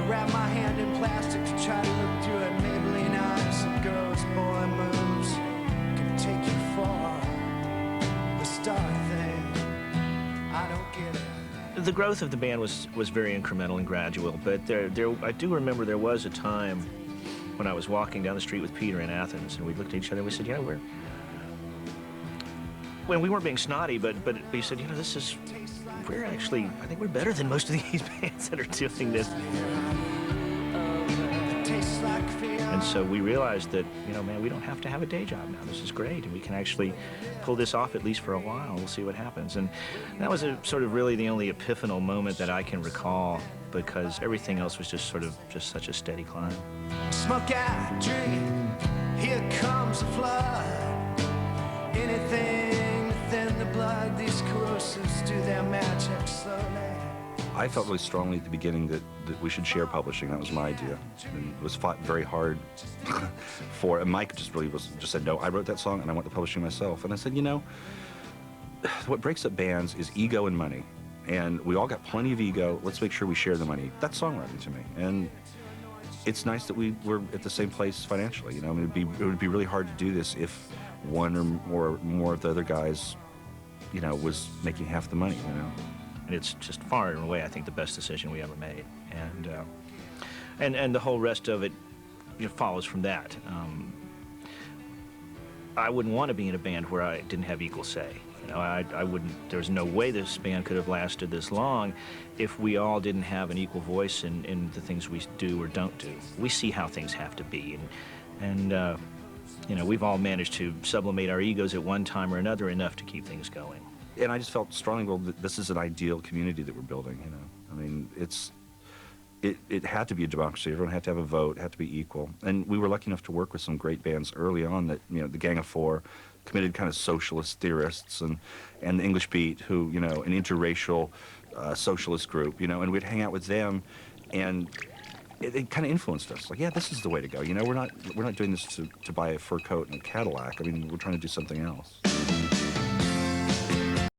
I wrap my hand in plastic to try to look through it. Maybelline eyes, a girl's boy moves can take you far. The star thing, I don't get it. The growth of the band was very incremental and gradual, but I do remember there was a time when I was walking down the street with Peter in Athens, and we looked at each other and we said, when we weren't being snotty, but we said, we're actually, I think we're better than most of these bands that are doing this. And so we realized that, man, we don't have to have a day job now. This is great, and we can actually pull this off at least for a while. We'll see what happens. And that was sort of really the only epiphanal moment that I can recall, because everything else was just such a steady climb. Smoke out, drink, here comes the flood. Anything within the blood, these corrosives do their magic slowly. I felt really strongly at the beginning that we should share publishing. That was my idea. And it was fought very hard for it. And Mike just said, no, I wrote that song and I want the publishing myself. And I said, what breaks up bands is ego and money. And we all got plenty of ego. Let's make sure we share the money. That's songwriting to me. And it's nice that we were at the same place financially. I mean, it would be really hard to do this if one or more of the other guys, was making half the money, And it's just far and away, I think, the best decision we ever made. And the whole rest of it follows from that. I wouldn't want to be in a band where I didn't have equal say. I wouldn't, there's no way this band could have lasted this long if we all didn't have an equal voice in the things we do or don't do. We see how things have to be, and we've all managed to sublimate our egos at one time or another enough to keep things going. And I just felt strongly, that this is an ideal community that we're building, I mean, it had to be a democracy. Everyone had to have a vote, had to be equal. And we were lucky enough to work with some great bands early on that, the Gang of Four, committed kind of socialist theorists, and the English Beat, who, an interracial socialist group, and we'd hang out with them, and it kind of influenced us. Like, yeah, this is the way to go. We're not doing this to buy a fur coat and a Cadillac. I mean, we're trying to do something else.